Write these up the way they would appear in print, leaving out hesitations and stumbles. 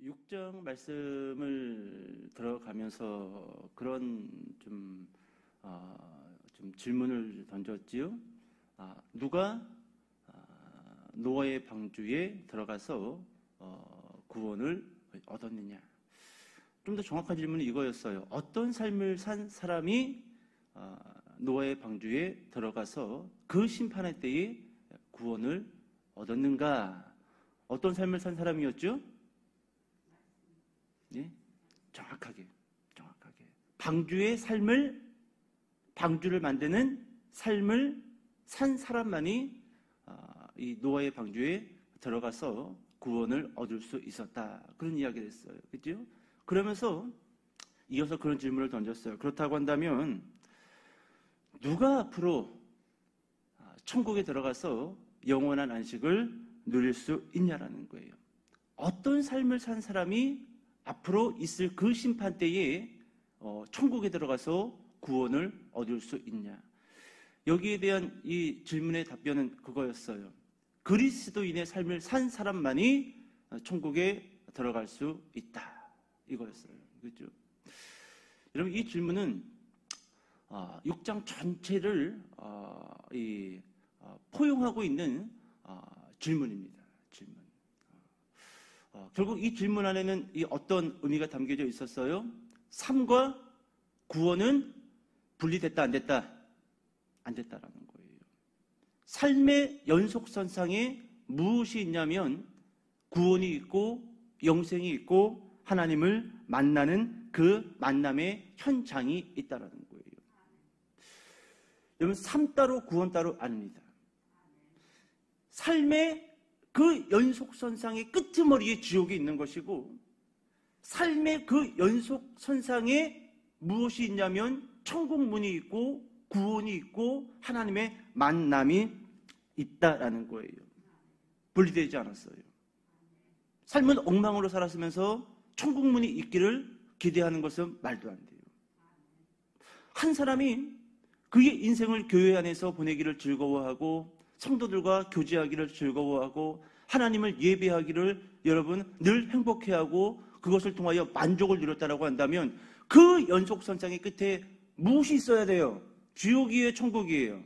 6장 말씀을 들어가면서 그런 좀 질문을 던졌지요. 누가 노아의 방주에 들어가서 구원을 얻었느냐? 좀 더 정확한 질문은 이거였어요. 어떤 삶을 산 사람이 노아의 방주에 들어가서 그 심판의 때에 구원을 얻었는가? 어떤 삶을 산 사람이었죠? 네? 정확하게. 방주를 만드는 삶을 산 사람만이 이 노아의 방주에 들어가서 구원을 얻을 수 있었다. 그런 이야기를 했어요. 그죠? 그러면서 이어서 그런 질문을 던졌어요. 그렇다고 한다면 누가 앞으로 천국에 들어가서 영원한 안식을 누릴 수 있냐라는 거예요. 어떤 삶을 산 사람이 앞으로 있을 그 심판 때에 천국에 들어가서 구원을 얻을 수 있냐. 여기에 대한 이 질문의 답변은 그거였어요. 그리스도인의 삶을 산 사람만이 천국에 들어갈 수 있다. 이거였어요. 그렇죠? 여러분, 이 질문은 6장 전체를 포용하고 있는 질문입니다. 질문. 결국 이 질문 안에는 이 어떤 의미가 담겨져 있었어요? 삶과 구원은 분리됐다, 안 됐다? 안 됐다라는 거예요. 삶의 연속선상에 무엇이 있냐면 구원이 있고 영생이 있고 하나님을 만나는 그 만남의 현장이 있다라는 거예요. 여러분, 삶 따로 구원 따로 아닙니다. 삶의 그 연속선상의 끄트머리에 지옥이 있는 것이고, 삶의 그 연속선상에 무엇이 있냐면 천국 문이 있고 구원이 있고 하나님의 만남이 있다라는 거예요. 분리되지 않았어요. 삶은 엉망으로 살았으면서 천국 문이 있기를 기대하는 것은 말도 안 돼요. 한 사람이 그의 인생을 교회 안에서 보내기를 즐거워하고 성도들과 교제하기를 즐거워하고 하나님을 예배하기를 여러분 늘 행복해하고 그것을 통하여 만족을 누렸다라고 한다면 그 연속선상의 끝에 무엇이 있어야 돼요? 지옥이에요? 천국이에요?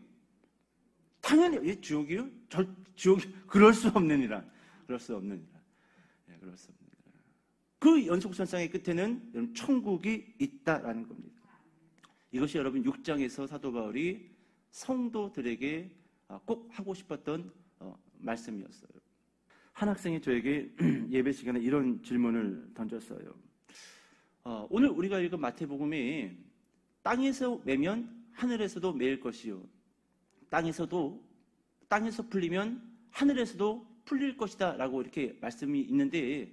당연히 지옥이요? 그럴 수 없느니라. 그럴 수 없느니라. 그 연속선상의 끝에는 여러분 천국이 있다라는 겁니다. 이것이 여러분 6장에서 사도 바울이 성도들에게 꼭 하고 싶었던 말씀이었어요. 한 학생이 저에게 예배 시간에 이런 질문을 던졌어요. 오늘 우리가 읽은 마태복음에 땅에서 매면 하늘에서도 매일 것이요, 땅에서 풀리면 하늘에서도 풀릴 것이다 라고 이렇게 말씀이 있는데,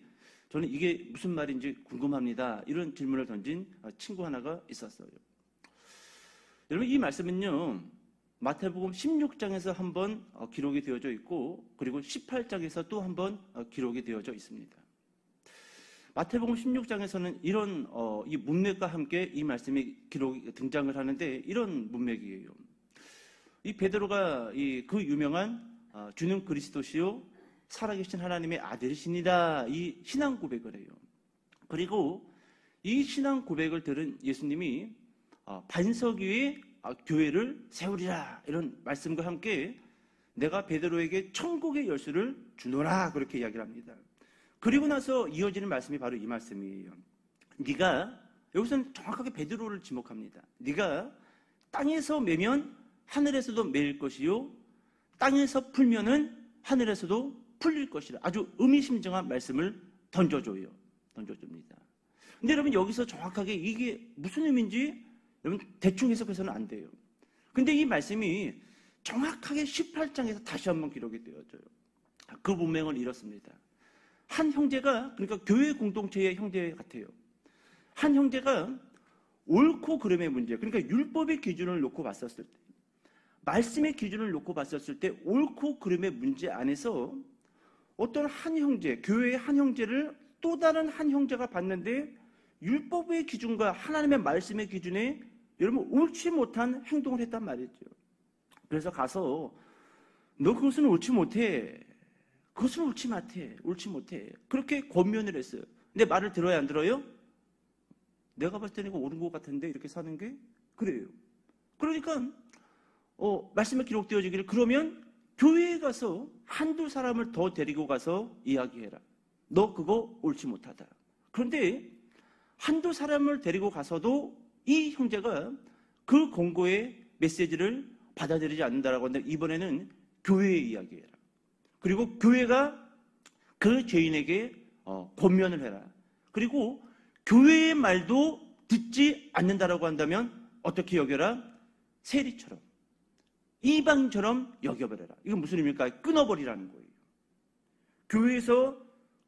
저는 이게 무슨 말인지 궁금합니다. 이런 질문을 던진 친구 하나가 있었어요. 여러분, 이 말씀은요 마태복음 16장에서 한번 기록이 되어져 있고, 그리고 18장에서 또 한번 기록이 되어져 있습니다. 마태복음 16장에서는 이런 이 문맥과 함께 이 말씀이 등장을 하는데, 이런 문맥이에요. 이 베드로가 그 유명한 주는 그리스도시요 살아계신 하나님의 아들이십니다, 이 신앙 고백을 해요. 그리고 이 신앙 고백을 들은 예수님이 반석 위에 교회를 세우리라, 이런 말씀과 함께 내가 베드로에게 천국의 열쇠를 주노라, 그렇게 이야기를 합니다. 그리고 나서 이어지는 말씀이 바로 이 말씀이에요. 네가, 여기서는 정확하게 베드로를 지목합니다. 네가 땅에서 매면 하늘에서도 매일 것이요, 땅에서 풀면은 하늘에서도 풀릴 것이라. 아주 의미심장한 말씀을 던져줍니다. 근데 여러분, 여기서 정확하게 이게 무슨 의미인지 여러분 대충 해석해서는 안 돼요. 근데 이 말씀이 정확하게 18장에서 다시 한번 기록이 되어져요. 그 문맥을 이렇습니다. 한 형제가, 그러니까 교회 공동체의 형제 같아요. 한 형제가 옳고 그름의 문제, 그러니까 율법의 기준을 놓고 봤었을 때, 말씀의 기준을 놓고 봤었을 때 옳고 그름의 문제 안에서 어떤 한 형제, 교회의 한 형제를 또 다른 한 형제가 봤는데 율법의 기준과 하나님의 말씀의 기준에 여러분 옳지 못한 행동을 했단 말이죠. 그래서 가서 너 그것은 옳지 못해. 그것은 옳지 못해. 그렇게 권면을 했어요. 내 말을 들어야 안 들어요? 내가 봤을 때는 이거 옳은 것 같은데 이렇게 사는 게 그래요. 그러니까 말씀에 기록되어지기를 그러면 교회에 가서 한두 사람을 더 데리고 가서 이야기해라. 너 그거 옳지 못하다. 그런데 한두 사람을 데리고 가서도 이 형제가 그 권고의 메시지를 받아들이지 않는다라고 하는데 이번에는 교회에 이야기해라. 그리고 교회가 그 죄인에게 권면을 해라. 그리고 교회의 말도 듣지 않는다라고 한다면 어떻게 여겨라? 세리처럼, 이방처럼 여겨버려라. 이건 무슨 의미일까요? 끊어버리라는 거예요. 교회에서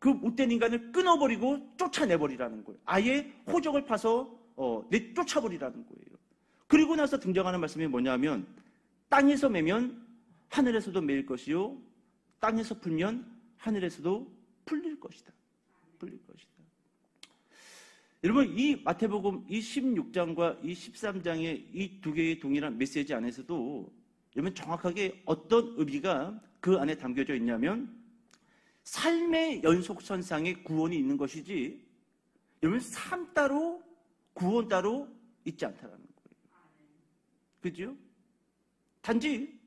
그 못된 인간을 끊어버리고 쫓아내버리라는 거예요. 아예 호적을 파서 내쫓아버리라는 거예요. 그리고 나서 등장하는 말씀이 뭐냐면 땅에서 매면 하늘에서도 매일 것이요 땅에서 풀면 하늘에서도 풀릴 것이다. 풀릴 것이다. 여러분, 이 마태복음 이 16장과 이 13장의 이 두 개의 동일한 메시지 안에서도 여러분 정확하게 어떤 의미가 그 안에 담겨져 있냐면 삶의 연속선상에 구원이 있는 것이지 여러분 삶 따로 구원 따로 있지 않다라는 거예요. 그죠? 단지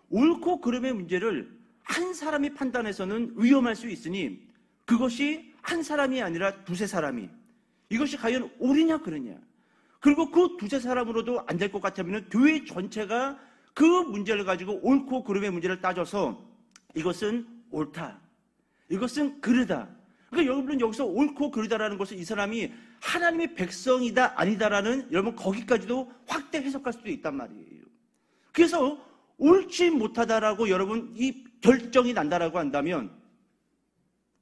옳고 그름의 문제를 한 사람이 판단해서는 위험할 수 있으니 그것이 한 사람이 아니라 두세 사람이 이것이 과연 옳으냐 그러냐. 그리고 그 두세 사람으로도 안 될 것 같으면 교회 전체가 그 문제를 가지고 옳고 그름의 문제를 따져서 이것은 옳다. 이것은 그르다. 그러니까 여러분은 여기서 옳고 그르다라는 것은 이 사람이 하나님의 백성이다 아니다라는 여러분 거기까지도 확대 해석할 수도 있단 말이에요. 그래서 옳지 못하다라고 여러분 이 결정이 난다라고 한다면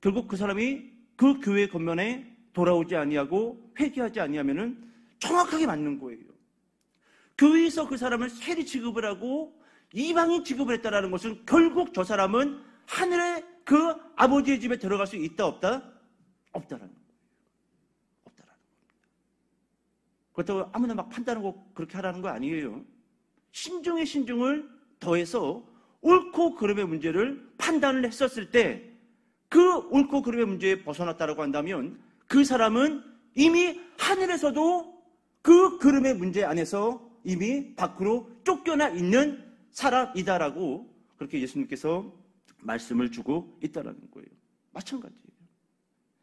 결국 그 사람이 그 교회 권면에 돌아오지 아니하고 회개하지 아니하면은 정확하게 맞는 거예요. 교회에서 그 사람을 세리 취급을 하고 이방인 취급을 했다라는 것은 결국 저 사람은 하늘의 그 아버지의 집에 들어갈 수 있다 없다? 없다라는 거예요. 없다라는 겁니다. 그렇다고 아무나 막 판단하고 그렇게 하라는 거 아니에요. 신중에 신중을 더해서 옳고 그름의 문제를 판단을 했었을 때 그 옳고 그름의 문제에 벗어났다라고 한다면 그 사람은 이미 하늘에서도 그 그름의 문제 안에서 이미 밖으로 쫓겨나 있는 사람이다라고 그렇게 예수님께서 말씀을 주고 있다라는 거예요. 마찬가지예요.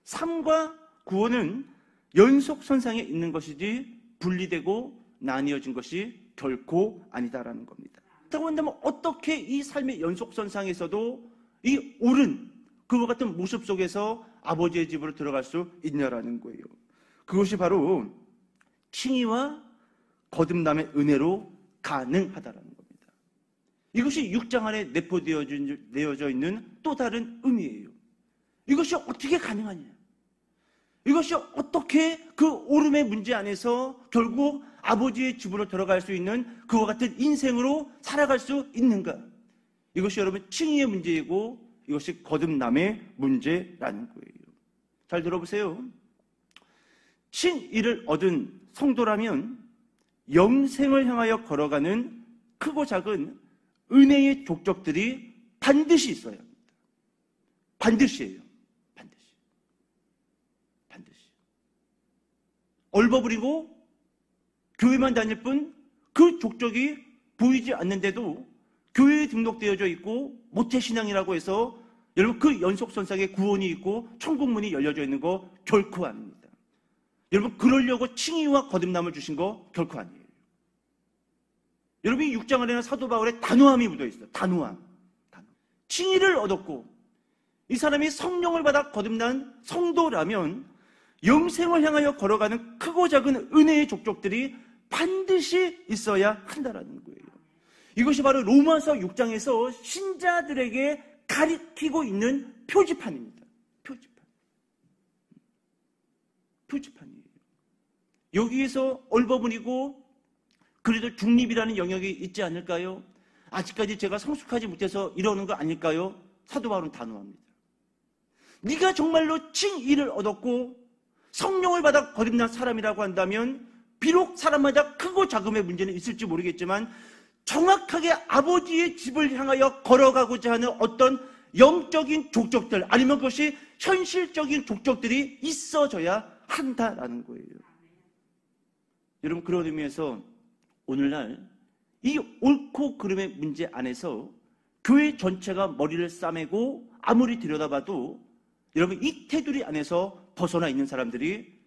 삶과 구원은 연속선상에 있는 것이지 분리되고 나뉘어진 것이 결코 아니다라는 겁니다. 그렇다고 한다면 어떻게 이 삶의 연속선상에서도 이 옳은 그와 같은 모습 속에서 아버지의 집으로 들어갈 수 있냐라는 거예요. 그것이 바로 칭의와 거듭남의 은혜로 가능하다라는 겁니다. 이것이 6장 안에 내어져 있는 또 다른 의미예요. 이것이 어떻게 가능하냐? 이것이 어떻게 그 오름의 문제 안에서 결국 아버지의 집으로 들어갈 수 있는 그와 같은 인생으로 살아갈 수 있는가? 이것이 여러분 칭의의 문제이고 이것이 거듭남의 문제라는 거예요. 잘 들어보세요. 칭의를 얻은 성도라면 영생을 향하여 걸어가는 크고 작은 은혜의 족적들이 반드시 있어야 합니다. 반드시예요. 반드시. 반드시. 얼버무리고 교회만 다닐 뿐 그 족적이 보이지 않는데도 교회에 등록되어져 있고 모태신앙이라고 해서 여러분 그 연속선상에 구원이 있고 천국문이 열려져 있는 거 결코 아닙니다. 여러분 그러려고 칭의와 거듭남을 주신 거 결코 아니에요. 여러분 이 6장 안에는 사도 바울의 단호함이 묻어 있어요. 단호함. 칭의를 얻었고 이 사람이 성령을 받아 거듭난 성도라면 영생을 향하여 걸어가는 크고 작은 은혜의 족적들이 반드시 있어야 한다라는 거예요. 이것이 바로 로마서 6장에서 신자들에게 가리키고 있는 표지판입니다. 표지판이에요. 여기에서 얼버무리고 그래도 중립이라는 영역이 있지 않을까요? 아직까지 제가 성숙하지 못해서 이러는 거 아닐까요? 사도 바울은 단호합니다. 네가 정말로 칭의를 얻었고 성령을 받아 거듭난 사람이라고 한다면 비록 사람마다 크고 작음의 문제는 있을지 모르겠지만 정확하게 아버지의 집을 향하여 걸어가고자 하는 어떤 영적인 족적들 아니면 그것이 현실적인 족적들이 있어져야 한다라는 거예요. 여러분, 그런 의미에서 오늘날 이 옳고 그름의 문제 안에서 교회 전체가 머리를 싸매고 아무리 들여다봐도 여러분, 이 테두리 안에서 벗어나 있는 사람들이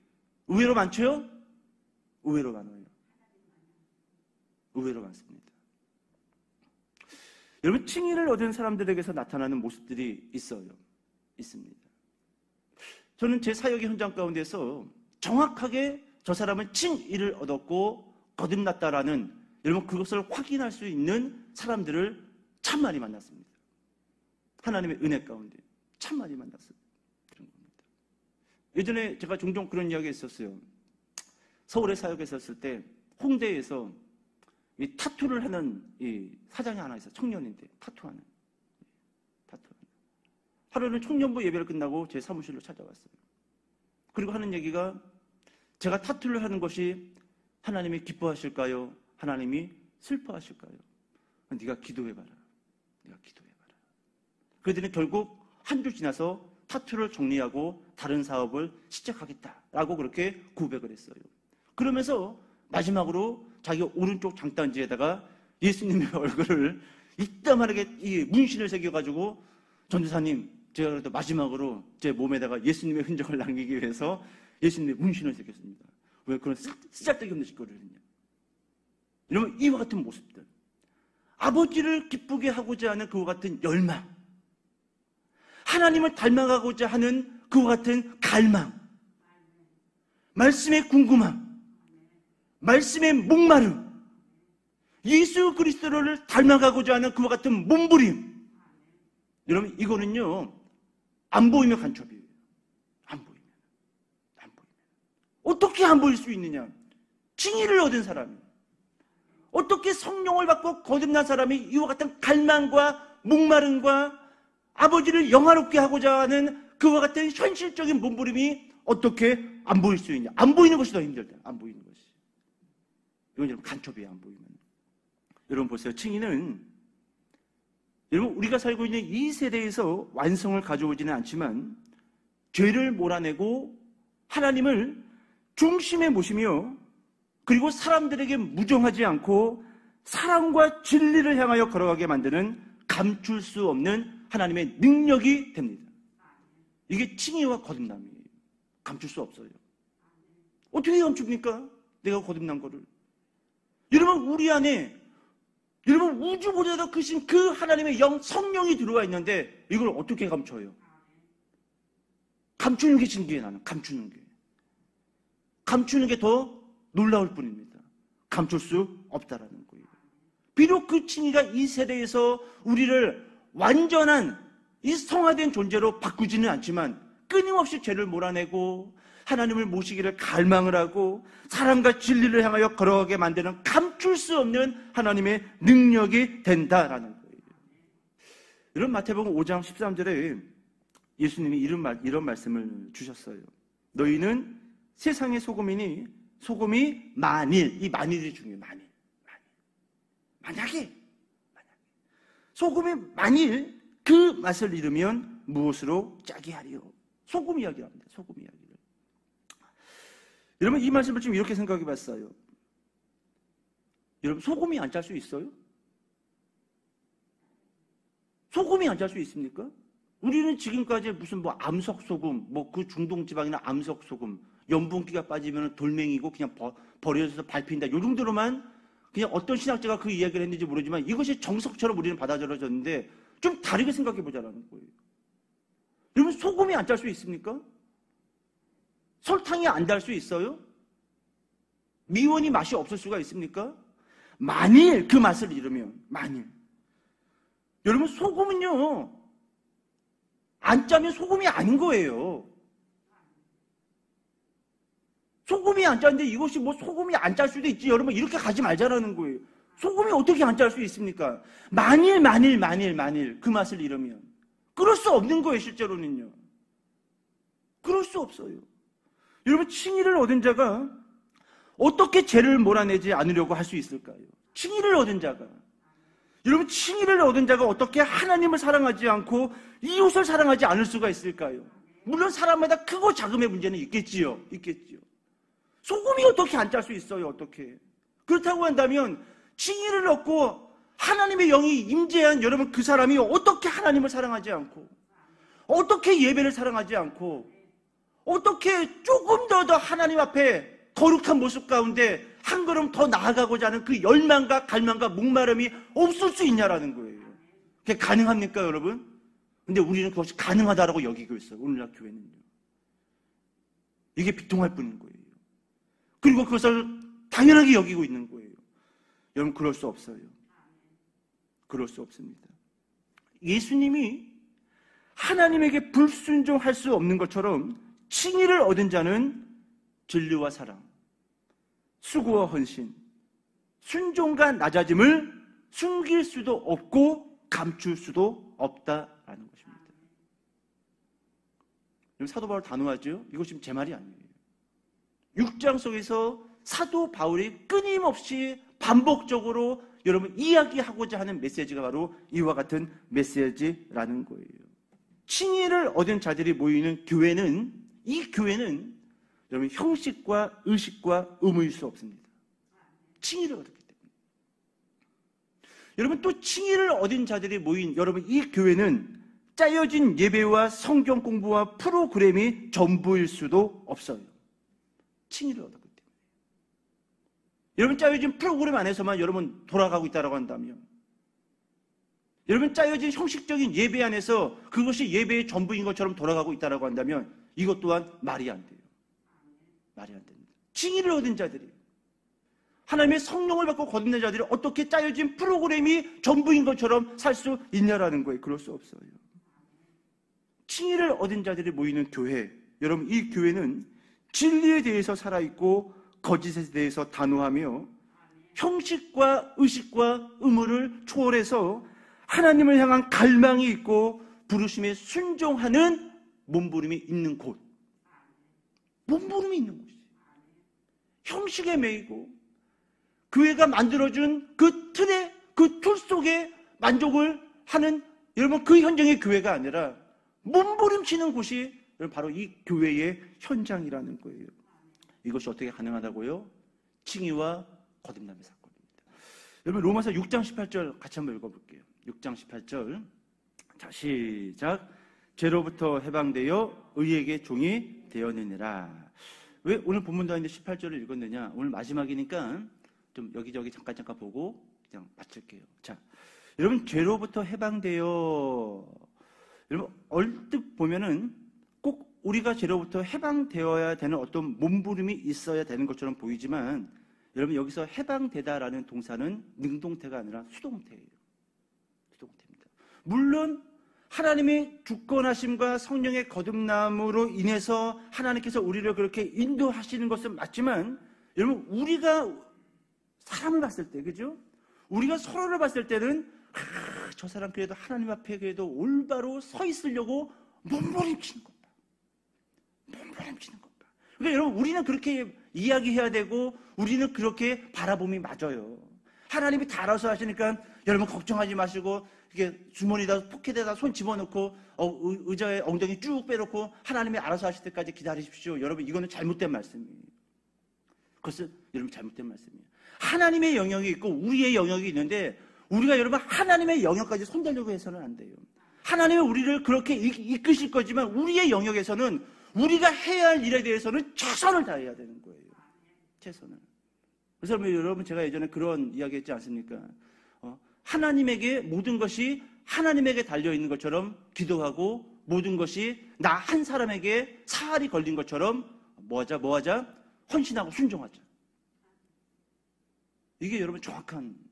의외로 많죠? 의외로 많아요. 의외로 많습니다. 여러분, 칭의를 얻은 사람들에게서 나타나는 모습들이 있습니다. 저는 제 사역의 현장 가운데서 정확하게 저 사람은 칭의를 얻었고 거듭났다라는, 여러분, 그것을 확인할 수 있는 사람들을 참 많이 만났습니다. 하나님의 은혜 가운데 참 많이 만났어요. 그런 겁니다. 예전에 제가 종종 그런 이야기 했었어요. 서울에 사역했었을 때 홍대에서 이 타투를 하는 이 사장이 하나 있어요. 청년인데 타투하는. 하루는 청년부 예배를 끝나고 제 사무실로 찾아왔어요. 그리고 하는 얘기가, 제가 타투를 하는 것이 하나님이 기뻐하실까요? 하나님이 슬퍼하실까요? 네가 기도해봐라. 네가 기도해봐라. 그랬더니 결국 한 주 지나서 타투를 정리하고 다른 사업을 시작하겠다라고 그렇게 고백을 했어요. 그러면서 마지막으로 자기 오른쪽 장단지에다가 예수님의 얼굴을 이따만하게 이 문신을 새겨가지고, 전도사님, 제가 그래도 마지막으로 제 몸에다가 예수님의 흔적을 남기기 위해서 예수님의 문신을 새겼습니다. 왜 그런 쓰잘데기 없는 짓거리를 했냐. 이러면 이와 같은 모습들, 아버지를 기쁘게 하고자 하는 그와 같은 열망, 하나님을 닮아가고자 하는 그와 같은 갈망, 말씀의 궁금함, 말씀의 목마름, 예수 그리스도를 닮아가고자 하는 그와 같은 몸부림. 여러분, 이거는요, 안 보이면 간첩이에요. 안 보이면. 어떻게 안 보일 수 있느냐? 칭의를 얻은 사람이, 어떻게 성령을 받고 거듭난 사람이 이와 같은 갈망과 목마름과 아버지를 영화롭게 하고자 하는 그와 같은 현실적인 몸부림이 어떻게 안 보일 수 있냐? 안 보이는 것이 더 힘들다. 안 보이는 것이. 이건 여러분 간첩이에요. 안 보이면. 여러분 보세요. 칭의는 여러분, 우리가 살고 있는 이 세대에서 완성을 가져오지는 않지만 죄를 몰아내고 하나님을 중심에 모시며, 그리고 사람들에게 무정하지 않고 사랑과 진리를 향하여 걸어가게 만드는 감출 수 없는 하나님의 능력이 됩니다. 이게 칭의와 거듭남이에요. 감출 수 없어요. 어떻게 감춥니까? 내가 거듭난 거를. 여러분, 우리 안에, 여러분, 우주보다 더 크신 그 하나님의 영, 성령이 들어와 있는데 이걸 어떻게 감춰요? 감추는 게 신기해. 나는 감추는 게 더 놀라울 뿐입니다. 감출 수 없다라는 거예요. 비록 그 칭의가 이 세대에서 우리를 완전한 이 성화된 존재로 바꾸지는 않지만 끊임없이 죄를 몰아내고 하나님을 모시기를 갈망을 하고 사랑과 진리를 향하여 걸어가게 만드는 감출 수 없는 하나님의 능력이 된다라는 거예요. 이런 마태복음 5장 13절에 예수님이 이런 말씀을 주셨어요. 너희는 세상의 소금이니 소금이 만일, 이 만일이 중요해요. 만약에 소금이 만일 그 맛을 잃으면 무엇으로 짜게 하리요? 소금 이야기를 합니다. 소금 이야기를. 여러분, 이 말씀을 좀 이렇게 생각해 봤어요. 여러분, 소금이 안 짤 수 있어요? 소금이 안 짤 수 있습니까? 우리는 지금까지 무슨 뭐 암석소금, 뭐 그 중동지방이나 암석소금, 염분기가 빠지면 돌멩이고 그냥 버려져서 밟힌다. 요 정도로만 그냥 어떤 신학자가 그 이야기를 했는지 모르지만 이것이 정석처럼 우리는 받아들여졌는데 좀 다르게 생각해 보자라는 거예요. 여러분, 소금이 안 짤 수 있습니까? 설탕이 안 달 수 있어요? 미원이 맛이 없을 수가 있습니까? 만일 그 맛을 잃으면, 만일. 여러분, 소금은요, 안 짜면 소금이 아닌 거예요. 소금이 안 짜는데 이것이 뭐 소금이 안 짤 수도 있지. 여러분, 이렇게 가지 말자라는 거예요. 소금이 어떻게 안 짤 수 있습니까? 만일 그 맛을 잃으면. 그럴 수 없는 거예요, 실제로는요. 그럴 수 없어요. 여러분, 칭의를 얻은 자가 어떻게 죄를 몰아내지 않으려고 할 수 있을까요? 칭의를 얻은 자가. 여러분, 칭의를 얻은 자가 어떻게 하나님을 사랑하지 않고 이웃을 사랑하지 않을 수가 있을까요? 물론 사람마다 크고 작음의 문제는 있겠지요. 소금이 어떻게 안 짤 수 있어요? 어떻게? 그렇다고 한다면 칭의를 얻고 하나님의 영이 임재한 여러분, 그 사람이 어떻게 하나님을 사랑하지 않고, 어떻게 예배를 사랑하지 않고, 어떻게 조금 더 하나님 앞에 거룩한 모습 가운데 한 걸음 더 나아가고자 하는 그 열망과 갈망과 목마름이 없을 수 있냐라는 거예요. 그게 가능합니까, 여러분? 근데 우리는 그것이 가능하다라고 여기고 있어요. 오늘날 교회는요. 이게 비통할 뿐인 거예요. 그리고 그것을 당연하게 여기고 있는 거예요. 여러분, 그럴 수 없어요. 그럴 수 없습니다. 예수님이 하나님에게 불순종할 수 없는 것처럼 칭의를 얻은 자는 진리와 사랑, 수고와 헌신, 순종과 낮아짐을 숨길 수도 없고 감출 수도 없다라는 것입니다. 사도 바울 단호하죠? 이거 지금 제 말이 아니에요. 6장 속에서 사도 바울이 끊임없이 반복적으로 여러분 이야기하고자 하는 메시지가 바로 이와 같은 메시지라는 거예요. 칭의를 얻은 자들이 모이는 교회는, 이 교회는 여러분 형식과 의식과 의무일 수 없습니다. 칭의를 얻었기 때문에. 여러분, 또 칭의를 얻은 자들이 모인 여러분 이 교회는 짜여진 예배와 성경 공부와 프로그램이 전부일 수도 없어요. 칭의를 얻었기 때문에. 여러분, 짜여진 프로그램 안에서만 여러분 돌아가고 있다고 한다면, 여러분 짜여진 형식적인 예배 안에서 그것이 예배의 전부인 것처럼 돌아가고 있다고 한다면 이것 또한 말이 안 돼요. 말이 안 됩니다. 칭의를 얻은 자들이, 하나님의 성령을 받고 거듭난 자들이 어떻게 짜여진 프로그램이 전부인 것처럼 살 수 있냐라는 거예요. 그럴 수 없어요. 칭의를 얻은 자들이 모이는 교회, 여러분 이 교회는 진리에 대해서 살아있고 거짓에 대해서 단호하며 형식과 의식과 의무를 초월해서 하나님을 향한 갈망이 있고 부르심에 순종하는 몸부림이 있는 곳, 몸부림이 있는 곳이에요. 형식에 매이고 교회가 만들어준 그 틀에, 그 틀 속에 만족을 하는 여러분 그 현장의 교회가 아니라 몸부림치는 곳이 바로 이 교회의 현장이라는 거예요. 이것이 어떻게 가능하다고요? 칭의와 거듭남의 사건입니다. 여러분 로마서 6장 18절 같이 한번 읽어볼게요. 6장 18절. 자, 시작. 죄로부터 해방되어 의에게 종이 되었느니라. 왜 오늘 본문도 아닌데 18절을 읽었느냐? 오늘 마지막이니까 좀 여기저기 잠깐 보고 그냥 마칠게요. 자, 여러분 죄로부터 해방되어, 여러분 얼뜻 보면은 꼭 우리가 죄로부터 해방되어야 되는 어떤 몸부림이 있어야 되는 것처럼 보이지만, 여러분 여기서 해방되다라는 동사는 능동태가 아니라 수동태예요. 수동태입니다. 물론 하나님의 주권하심과 성령의 거듭남으로 인해서 하나님께서 우리를 그렇게 인도하시는 것은 맞지만, 여러분 우리가 사람을 봤을 때, 그죠? 우리가 서로를 봤을 때는 저 사람 그래도 하나님 앞에 그래도 올바로 서 있으려고 몸부림치는 것 봐. 몸부림치는 것 봐. 그러니까 여러분 우리는 그렇게 이야기해야 되고 우리는 그렇게 바라봄이 맞아요. 하나님이 다 알아서 하시니까 여러분 걱정하지 마시고 이렇게 주머니에다 포켓에다 손 집어넣고 의자에 엉덩이 쭉 빼놓고 하나님이 알아서 하실 때까지 기다리십시오. 여러분 이거는 잘못된 말씀이에요. 그것은 여러분 잘못된 말씀이에요. 하나님의 영역이 있고 우리의 영역이 있는데 우리가 여러분 하나님의 영역까지 손대려고 해서는 안 돼요. 하나님은 우리를 그렇게 이끄실 거지만 우리의 영역에서는 우리가 해야 할 일에 대해서는 최선을 다해야 되는 거예요. 최선을. 그래서 여러분 제가 예전에 그런 이야기 했지 않습니까? 하나님에게 모든 것이 하나님에게 달려있는 것처럼 기도하고 모든 것이 나 한 사람에게 사활이 걸린 것처럼 뭐하자? 헌신하고 순종하자. 이게 여러분 정확합니다.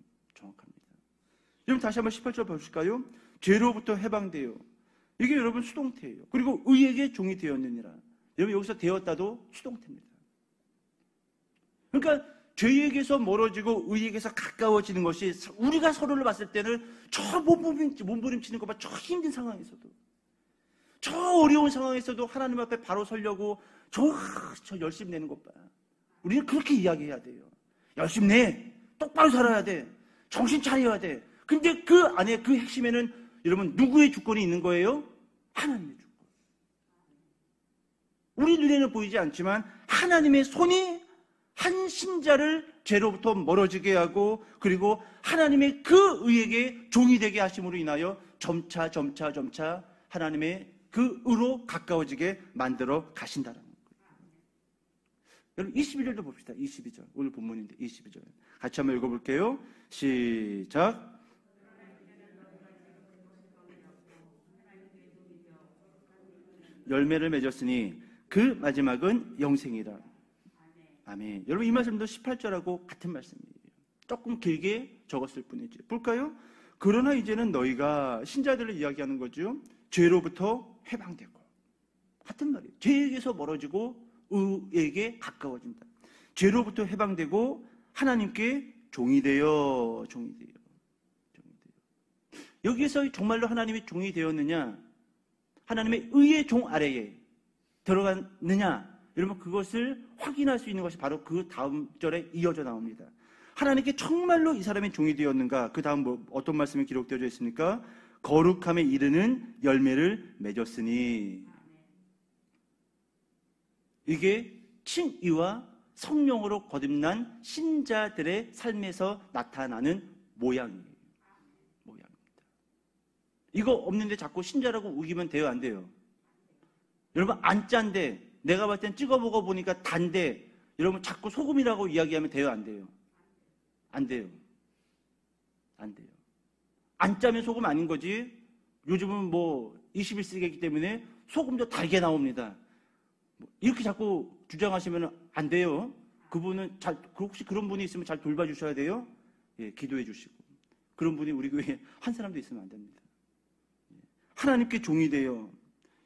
여러분 다시 한번 18절 보실까요? 죄로부터 해방되어. 이게 여러분 수동태예요. 그리고 의에게 종이 되었느니라. 여러분 여기서 되었다도 수동태입니다. 그러니까 죄에게서 멀어지고 의에게서 가까워지는 것이 우리가 서로를 봤을 때는 저 몸부림치는 것 봐. 저 힘든 상황에서도, 저 어려운 상황에서도 하나님 앞에 바로 서려고 저 열심히 내는 것 봐. 우리는 그렇게 이야기해야 돼요. 열심히 내. 똑바로 살아야 돼. 정신 차려야 돼. 근데 그 안에 그 핵심에는 여러분 누구의 주권이 있는 거예요? 하나님의 주권. 우리 눈에는 보이지 않지만 하나님의 손이 한 신자를 죄로부터 멀어지게 하고 그리고 하나님의 그 의에게 종이 되게 하심으로 인하여 점차 하나님의 그 의로 가까워지게 만들어 가신다는 거예요. 여러분 22절도 봅시다. 22절. 오늘 본문인데 22절. 같이 한번 읽어볼게요. 시작. 열매를 맺었으니 그 마지막은 영생이라. 아멘. 여러분 이 말씀도 18절하고 같은 말씀이에요. 조금 길게 적었을 뿐이지. 볼까요? 그러나 이제는 너희가 신자들을 이야기하는 거죠. 죄로부터 해방되고. 같은 말이에요. 죄에게서 멀어지고 의에게 가까워진다. 죄로부터 해방되고 하나님께 종이 되어. 여기에서 정말로 하나님의 종이 되었느냐? 하나님의 의의 종 아래에 들어갔느냐? 여러분 그것을 확인할 수 있는 것이 바로 그 다음 절에 이어져 나옵니다. 하나님께 정말로 이 사람이 종이 되었는가? 그 다음 어떤 말씀이 기록되어 있습니까? 거룩함에 이르는 열매를 맺었으니. 이게 칭의와 성령으로 거듭난 신자들의 삶에서 나타나는 모양입니다. 이거 없는데 자꾸 신자라고 우기면 돼요, 안 돼요? 여러분 안 짠데 내가 봤을 땐 찍어 먹어보니까 단데 여러분 자꾸 소금이라고 이야기하면 돼요, 안 돼요? 안 돼요. 안 짜면 소금 아닌 거지. 요즘은 뭐 21세기이기 때문에 소금도 달게 나옵니다. 이렇게 자꾸 주장하시면 안 돼요. 그분은 혹시 그런 분이 있으면 잘 돌봐주셔야 돼요. 예, 기도해 주시고. 그런 분이 우리 교회에 한 사람도 있으면 안 됩니다. 하나님께 종이 되어.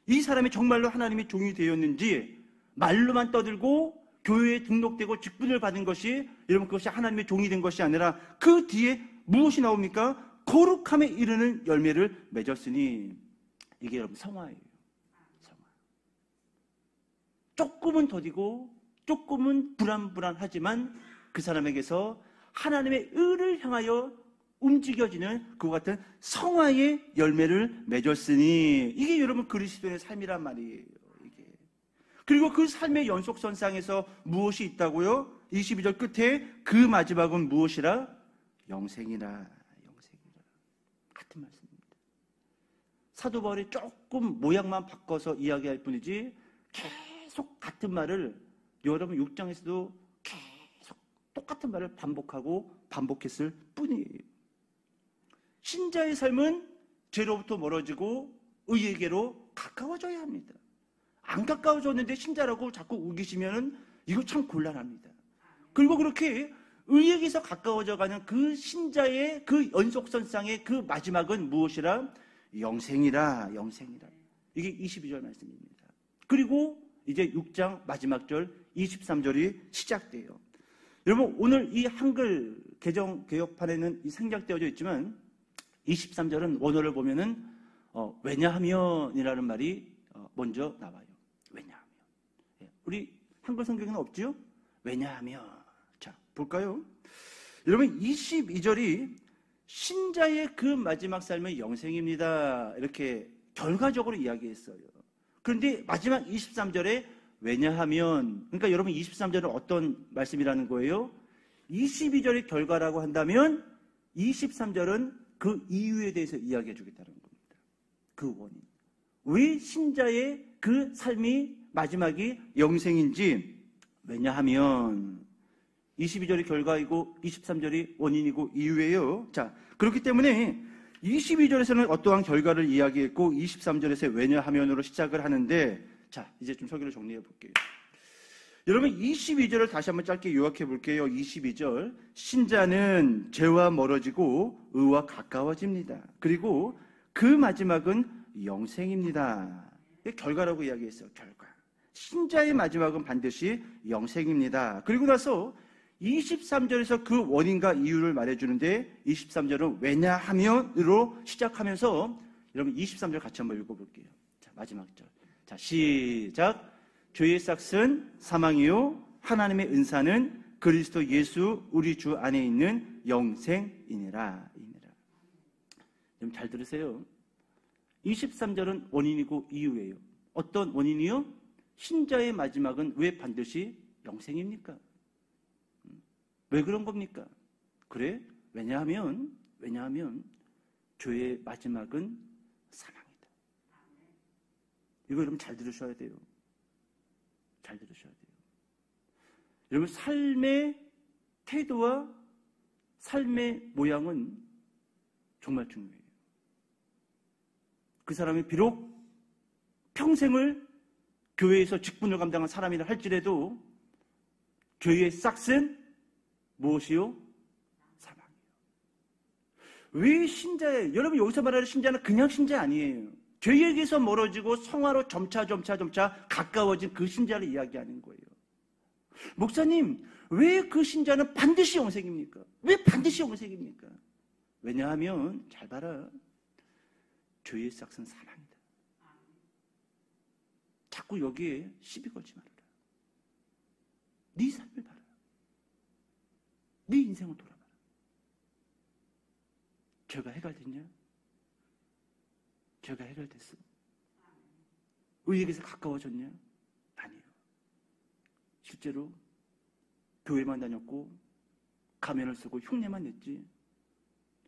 이 사람이 정말로 하나님의 종이 되었는지 말로만 떠들고 교회에 등록되고 직분을 받은 것이 여러분 그것이 하나님의 종이 된 것이 아니라 그 뒤에 무엇이 나옵니까? 거룩함에 이르는 열매를 맺었으니. 이게 여러분 성화예요. 성화. 조금은 더디고 조금은 불안하지만 그 사람에게서 하나님의 의를 향하여 움직여지는 그와 같은 성화의 열매를 맺었으니. 이게 여러분 그리스도의 삶이란 말이에요. 이게. 그리고 그 삶의 연속선상에서 무엇이 있다고요? 22절 끝에 그 마지막은 무엇이라? 영생이라. 같은 말씀입니다. 사도 바울이 조금 모양만 바꿔서 이야기할 뿐이지 계속 같은 말을 여러분 6장에서도 계속 똑같은 말을 반복했을 뿐이에요. 신자의 삶은 죄로부터 멀어지고 의에게로 가까워져야 합니다. 안 가까워졌는데 신자라고 자꾸 우기시면 이거 참 곤란합니다. 그리고 그렇게 의에게서 가까워져가는 그 신자의 그 연속선상의 그 마지막은 무엇이라? 영생이라. 이게 22절 말씀입니다. 그리고 이제 6장 마지막 절 23절이 시작돼요. 여러분 오늘 이 한글 개혁판에는 생략되어져 있지만 23절은 원어를 보면은 왜냐하면이라는 말이 먼저 나와요. 왜냐하면. 우리 한글 성경에는 없죠? 왜냐하면. 자, 볼까요? 여러분 22절이 신자의 그 마지막 삶은 영생입니다. 이렇게 결과적으로 이야기했어요. 그런데 마지막 23절에 왜냐하면, 그러니까 여러분 23절은 어떤 말씀이라는 거예요? 22절의 결과라고 한다면 23절은 그 이유에 대해서 이야기해 주겠다는 겁니다. 그 원인. 왜 신자의 그 삶이 마지막이 영생인지. 왜냐하면 22절이 결과이고 23절이 원인이고 이유예요. 자, 그렇기 때문에 22절에서는 어떠한 결과를 이야기했고 23절에서 왜냐하면으로 시작을 하는데, 자, 이제 좀 설교를 정리해 볼게요. 여러분 22절을 다시 한번 짧게 요약해 볼게요. 22절. 신자는 죄와 멀어지고 의와 가까워집니다. 그리고 그 마지막은 영생입니다. 이게 결과라고 이야기했어요. 결과. 신자의 마지막은 반드시 영생입니다. 그리고 나서 23절에서 그 원인과 이유를 말해주는데 23절은 왜냐하면으로 시작하면서 여러분 23절 같이 한번 읽어볼게요. 자, 마지막 절. 자, 시작. 죄의 싹은 사망이요 하나님의 은사는 그리스도 예수 우리 주 안에 있는 영생이니라. 좀 잘 들으세요. 23절은 원인이고 이유예요. 어떤 원인이요? 신자의 마지막은 왜 반드시 영생입니까? 왜 그런 겁니까? 그래? 왜냐하면 교회의 마지막은 사망이다. 이거 여러분 잘 들으셔야 돼요. 잘 들으셔야 돼요. 여러분, 삶의 태도와 삶의 모양은 정말 중요해요. 그 사람이 비록 평생을 교회에서 직분을 감당한 사람이라 할지라도 교회의 싹은 무엇이요? 사망이에요. 왜 신자예요? 여러분, 여기서 말하는 신자는 그냥 신자 아니에요. 죄에게서 멀어지고 성화로 점차 가까워진 그 신자를 이야기하는 거예요. 목사님, 왜 그 신자는 반드시 영생입니까? 왜 반드시 영생입니까? 왜냐하면 잘 봐라. 죄의 싹은 사망이다. 자꾸 여기에 시비 걸지 말아라. 네 삶을 봐라. 네 인생을 돌아봐라. 죄가 해결됐냐? 죄가 해결됐어. 의에게서 가까워졌냐? 아니에요. 실제로 교회만 다녔고 가면을 쓰고 흉내만 냈지,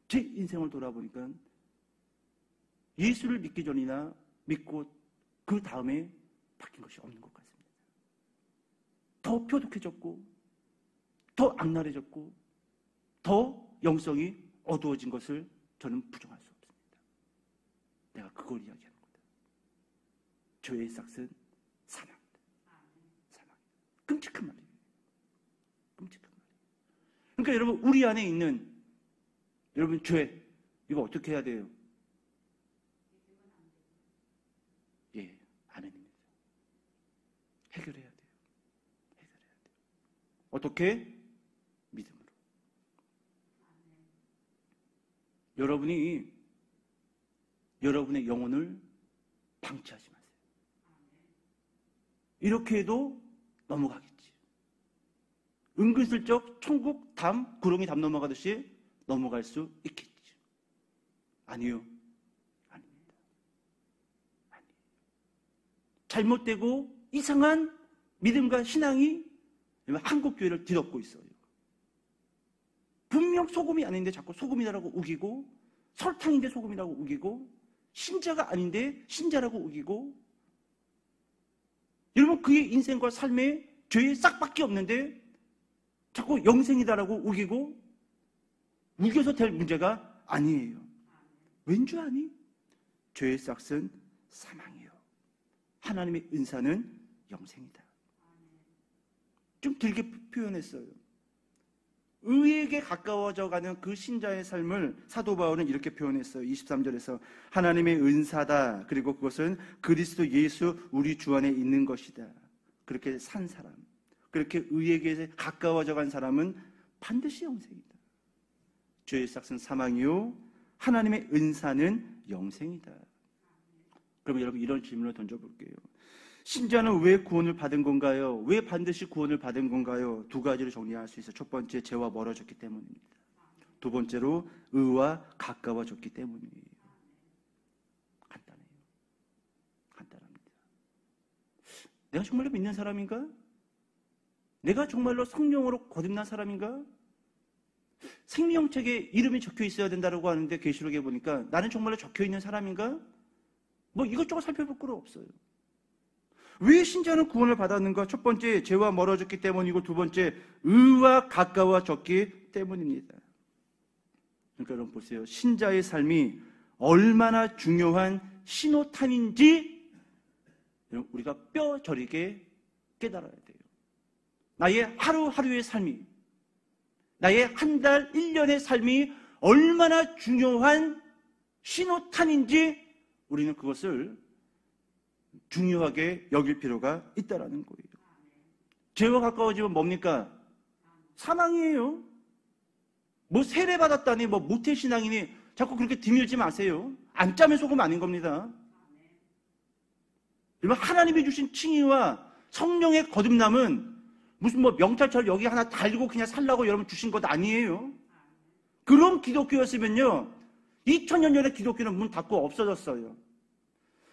제 인생을 돌아보니까 예수를 믿기 전이나 믿고 그 다음에 바뀐 것이 없는 것 같습니다. 더 표독해졌고 더 악랄해졌고 더 영성이 어두워진 것을 저는 부정할 수 없습니다. 내가 그걸 이야기하는 거다. 죄의 싹은 사망이다. 사망. 끔찍한 말이에요. 끔찍한 말이에요. 그러니까 여러분, 우리 안에 있는 여러분 죄, 이거 어떻게 해야 돼요? 예, 아멘입니다. 해결해야 돼요. 해결해야 돼요. 어떻게? 믿음으로. 여러분이 여러분의 영혼을 방치하지 마세요. 이렇게 해도 넘어가겠지. 은근슬쩍 천국 담, 구렁이 담 넘어가듯이 넘어갈 수 있겠지. 아니요. 아닙니다. 아니에요. 잘못되고 이상한 믿음과 신앙이 한국교회를 뒤덮고 있어요. 분명 소금이 아닌데 자꾸 소금이라고 우기고, 설탕인데 소금이라고 우기고, 신자가 아닌데 신자라고 우기고, 여러분, 그의 인생과 삶에 죄의 싹밖에 없는데 자꾸 영생이다라고 우기고, 우겨서 될 문제가 아니에요. 왠줄 아니? 죄의 싹은 사망이요, 하나님의 은사는 영생이다. 좀 길게 표현했어요. 의에게 가까워져가는 그 신자의 삶을 사도 바울은 이렇게 표현했어요. 23절에서 하나님의 은사다. 그리고 그것은 그리스도 예수 우리 주 안에 있는 것이다. 그렇게 산 사람, 그렇게 의에게 가까워져간 사람은 반드시 영생이다. 죄의 싹은 사망이요, 하나님의 은사는 영생이다. 그럼 여러분, 이런 질문을 던져볼게요. 신자는 왜 구원을 받은 건가요? 왜 반드시 구원을 받은 건가요? 두 가지로 정리할 수 있어요. 첫 번째, 죄와 멀어졌기 때문입니다. 두 번째로, 의와 가까워졌기 때문이에요. 간단해요. 간단합니다. 내가 정말로 믿는 사람인가? 내가 정말로 성령으로 거듭난 사람인가? 생명책에 이름이 적혀 있어야 된다고 하는데 계시록에 보니까 나는 정말로 적혀 있는 사람인가? 뭐 이것저것 살펴볼 필요 없어요. 왜 신자는 구원을 받았는가? 첫 번째, 죄와 멀어졌기 때문이고, 두 번째, 의와 가까워졌기 때문입니다. 그러니까 여러분 보세요. 신자의 삶이 얼마나 중요한 신호탄인지 우리가 뼈저리게 깨달아야 돼요. 나의 하루하루의 삶이, 나의 한 달, 1년의 삶이 얼마나 중요한 신호탄인지 우리는 그것을 중요하게 여길 필요가 있다는 거예요. 죄와 가까워지면 뭡니까? 사망이에요. 뭐 세례받았다니, 뭐 모태신앙이니 자꾸 그렇게 드밀지 마세요. 안 짜면 소금 아닌 겁니다. 하나님이 주신 칭의와 성령의 거듭남은 무슨 뭐 명찰처럼 여기 하나 달고 그냥 살라고 여러분 주신 것 아니에요. 그런 기독교였으면요, 2000년 전에 기독교는 문 닫고 없어졌어요.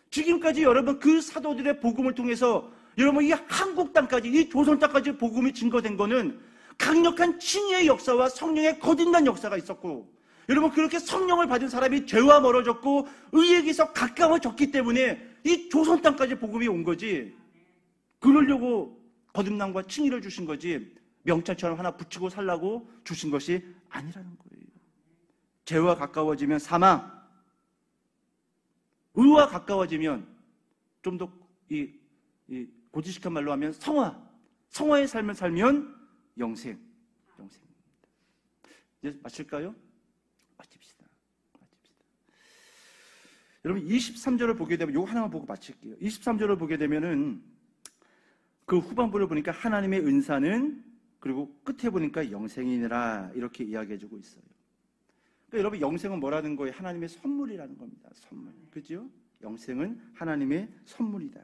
지금까지 여러분 그 사도들의 복음을 통해서 여러분, 이 한국 땅까지, 이 조선 땅까지 복음이 증거된 거는 강력한 칭의의 역사와 성령의 거듭난 역사가 있었고, 여러분, 그렇게 성령을 받은 사람이 죄와 멀어졌고 의에게서 가까워졌기 때문에 이 조선 땅까지 복음이 온 거지, 그러려고 거듭남과 칭의를 주신 거지 명찰처럼 하나 붙이고 살라고 주신 것이 아니라는 거예요. 죄와 가까워지면 사망, 의와 가까워지면 좀 더 고지식한 말로 하면 성화의 삶을 살면 영생입니다. 이제 마칠까요? 마칩시다. 여러분, 23절을 보게 되면, 이거 하나만 보고 마칠게요. 23절을 보게 되면은 그 후반부를 보니까 하나님의 은사는, 그리고 끝에 보니까 영생이니라, 이렇게 이야기해주고 있어요. 그러니까 여러분, 영생은 뭐라는 거예요? 하나님의 선물이라는 겁니다. 선물. 그죠? 영생은 하나님의 선물이다.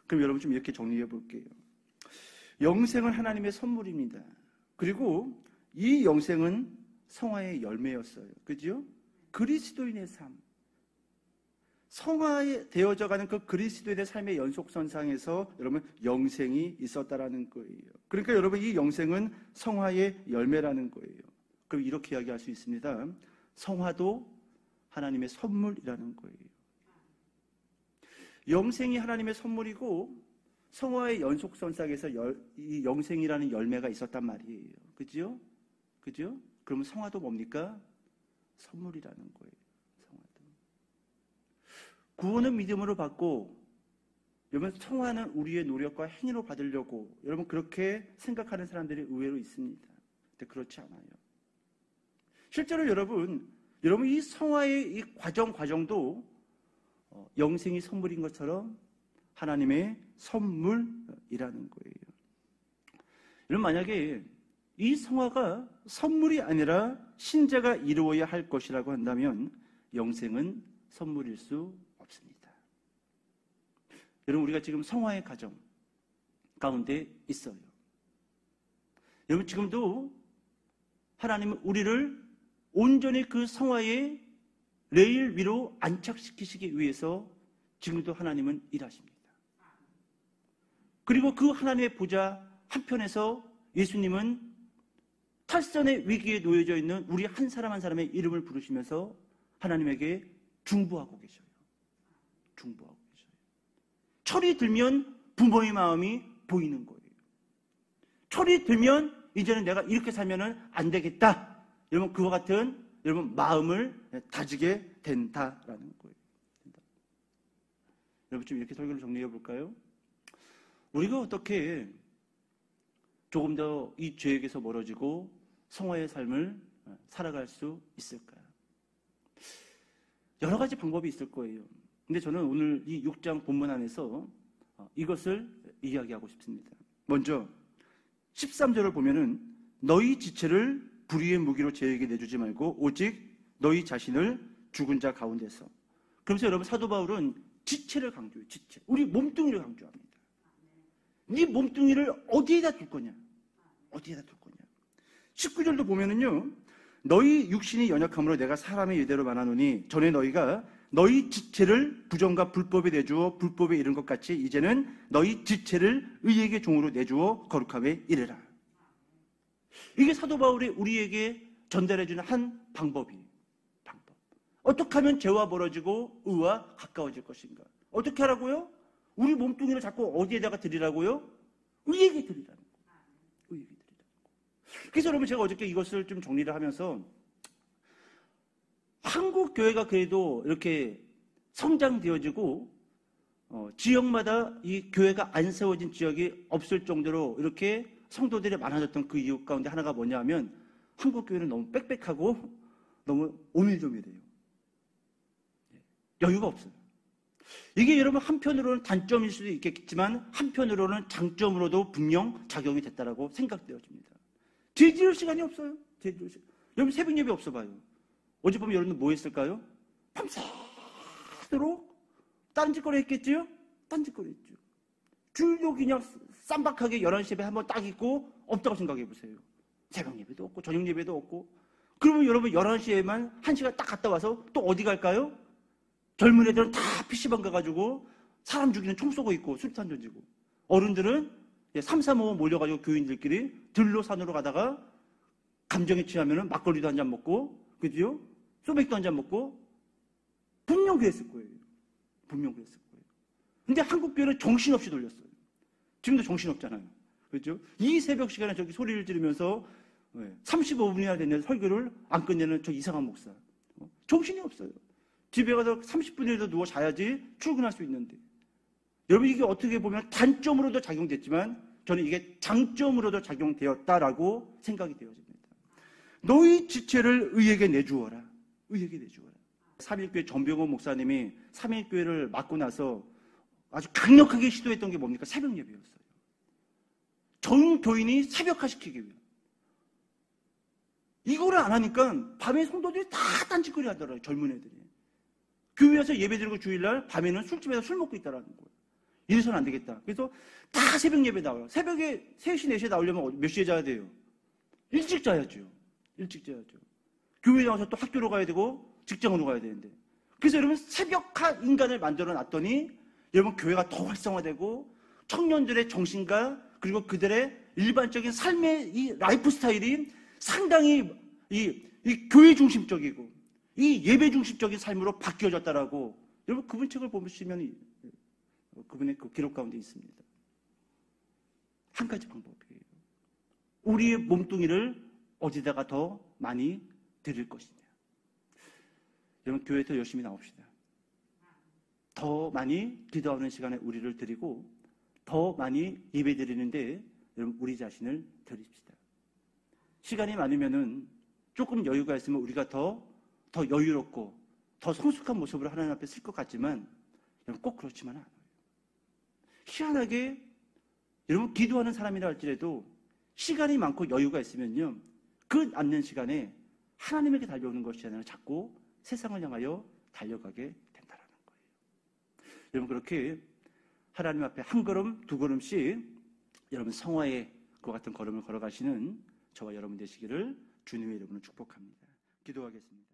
그럼 여러분 좀 이렇게 정리해 볼게요. 영생은 하나님의 선물입니다. 그리고 이 영생은 성화의 열매였어요. 그죠? 그리스도인의 삶. 성화에 되어져가는 그 그리스도인의 삶의 연속선상에서 여러분 영생이 있었다라는 거예요. 그러니까 여러분, 이 영생은 성화의 열매라는 거예요. 그럼 이렇게 이야기할 수 있습니다. 성화도 하나님의 선물이라는 거예요. 영생이 하나님의 선물이고 성화의 연속선상에서 이 영생이라는 열매가 있었단 말이에요. 그죠? 그죠? 그러면 성화도 뭡니까? 선물이라는 거예요. 성화도. 구원은 믿음으로 받고, 여러분, 성화는 우리의 노력과 행위로 받으려고 여러분 그렇게 생각하는 사람들이 의외로 있습니다. 근데 그렇지 않아요. 실제로 여러분 이 성화의 이 과정도 영생이 선물인 것처럼 하나님의 선물이라는 거예요. 여러분, 만약에 이 성화가 선물이 아니라 신자가 이루어야 할 것이라고 한다면 영생은 선물일 수 없습니다. 여러분, 우리가 지금 성화의 과정 가운데 있어요. 여러분, 지금도 하나님은 우리를 온전히 그 성화의 레일 위로 안착시키시기 위해서 지금도 하나님은 일하십니다. 그리고 그 하나님의 보좌 한편에서 예수님은 탈선의 위기에 놓여져 있는 우리 한 사람 한 사람의 이름을 부르시면서 하나님에게 중보하고 계셔요. 중보하고 계셔요. 철이 들면 부모의 마음이 보이는 거예요. 철이 들면 이제는 내가 이렇게 살면은 안 되겠다. 여러분, 그와 같은 여러분 마음을 다지게 된다라는 거예요. 여러분, 좀 이렇게 설교를 정리해 볼까요? 우리가 어떻게 조금 더 이 죄에게서 멀어지고 성화의 삶을 살아갈 수 있을까요? 여러 가지 방법이 있을 거예요. 근데 저는 오늘 이 6장 본문 안에서 이것을 이야기하고 싶습니다. 먼저 13절을 보면은 너희 지체를 불의의 무기로 죄에게 내주지 말고 오직 너희 자신을 죽은 자 가운데서. 그러면서 여러분, 사도 바울은 지체를 강조해요. 지체. 우리 몸뚱이를 강조합니다. 네 몸뚱이를 어디에다 둘 거냐? 어디에다 둘 거냐? 19절도 보면은요, 너희 육신이 연약함으로 내가 사람의 예대로 말하노니 전에 너희가 너희 지체를 부정과 불법에 내주어 불법에 이른 것 같이 이제는 너희 지체를 의에게 종으로 내주어 거룩함에 이르라. 이게 사도 바울이 우리에게 전달해주는 한 방법. 어떻게 하면 죄와 멀어지고 의와 가까워질 것인가? 어떻게 하라고요? 우리 몸뚱이를 자꾸 어디에다가 드리라고요? 의에게 드리라는 거예요. 의에게 드리라는 거예요. 그래서 여러분, 제가 어저께 이것을 좀 정리를 하면서 한국 교회가 그래도 이렇게 성장되어지고 지역마다 이 교회가 안 세워진 지역이 없을 정도로 이렇게 성도들이 많아졌던 그 이유 가운데 하나가 뭐냐면 한국 교회는 너무 빽빽하고 너무 오밀조밀해요. 여유가 없어요. 이게 여러분 한편으로는 단점일 수도 있겠지만 한편으로는 장점으로도 분명 작용이 됐다라고 생각되어집니다. 제지를 시간이 없어요. 제지를 시간. 여러분, 새벽 예배 없어봐요. 어젯밤에 여러분 뭐 했을까요? 밤새도록 딴짓거리 했겠지요? 딴짓거리 했죠. 주일도 그냥 쌈박하게 11시 예배 한번 딱 있고 없다고 생각해보세요. 새벽 예배도 없고 저녁 예배도 없고. 그러면 여러분 11시에만 1시간 딱 갔다 와서 또 어디 갈까요? 젊은 애들은 다 PC방 가가지고 사람 죽이는 총 쏘고 있고 수류탄 던지고. 어른들은 3, 4, 5 몰려가지고 교인들끼리 들로 산으로 가다가 감정에 취하면 막걸리도 한 잔 먹고, 그죠? 소맥도 한 잔 먹고, 분명 그랬을 거예요. 분명 그랬을 거예요. 근데 한국 교회는 정신없이 돌렸어요. 지금도 정신없잖아요. 그렇죠? 이 새벽 시간에 저기 소리를 지르면서 35분이나 됐는데 설교를 안 끝내는 저 이상한 목사. 정신이 없어요. 집에 가서 30분이라도 누워 자야지 출근할 수 있는데. 여러분, 이게 어떻게 보면 단점으로도 작용됐지만 저는 이게 장점으로도 작용되었다라고 생각이 되어집니다. 너희 지체를 의에게 내주어라. 의에게 내주어라. 3일교회 전병호 목사님이 3일교회를 맡고 나서 아주 강력하게 시도했던 게 뭡니까? 새벽 예배였어요. 전 교인이 새벽화 시키기 위해. 이거를 안 하니까 밤에 성도들이 다 딴짓거리 하더라고요. 젊은 애들이. 교회에서 예배드리고 주일날 밤에는 술집에서 술 먹고 있다라는 거예요. 이래서는 안 되겠다. 그래서 다 새벽 예배 나와요. 새벽에 3시, 4시에 나오려면 몇 시에 자야 돼요? 일찍 자야죠. 일찍 자야죠. 교회 나와서 또 학교로 가야 되고 직장으로 가야 되는데. 그래서 여러분 새벽화 인간을 만들어 놨더니 여러분 교회가 더 활성화되고 청년들의 정신과 그리고 그들의 일반적인 삶의 이 라이프 스타일이 상당히 이 교회 중심적이고 이 예배 중심적인 삶으로 바뀌어졌다라고 여러분 그분 책을 보시면 그분의 그 기록 가운데 있습니다. 한 가지 방법이에요. 우리의 몸뚱이를 어디다가 더 많이 드릴 것이냐. 여러분 교회에 더 열심히 나옵시다. 더 많이 기도하는 시간에 우리를 드리고 더 많이 예배 드리는데 여러분 우리 자신을 드립시다. 시간이 많으면은 조금 여유가 있으면 우리가 더 여유롭고 더 성숙한 모습으로 하나님 앞에 쓸 것 같지만 여러분 꼭 그렇지만 않아요. 희한하게 여러분 기도하는 사람이라 할지라도 시간이 많고 여유가 있으면요 그 남는 시간에 하나님에게 달려오는 것이 아니라 자꾸 세상을 향하여 달려가게 된다는 거예요. 여러분 그렇게 하나님 앞에 한 걸음 두 걸음씩 여러분 성화의 그와 같은 걸음을 걸어가시는 저와 여러분 되시기를 주님의 이름으로 축복합니다. 기도하겠습니다.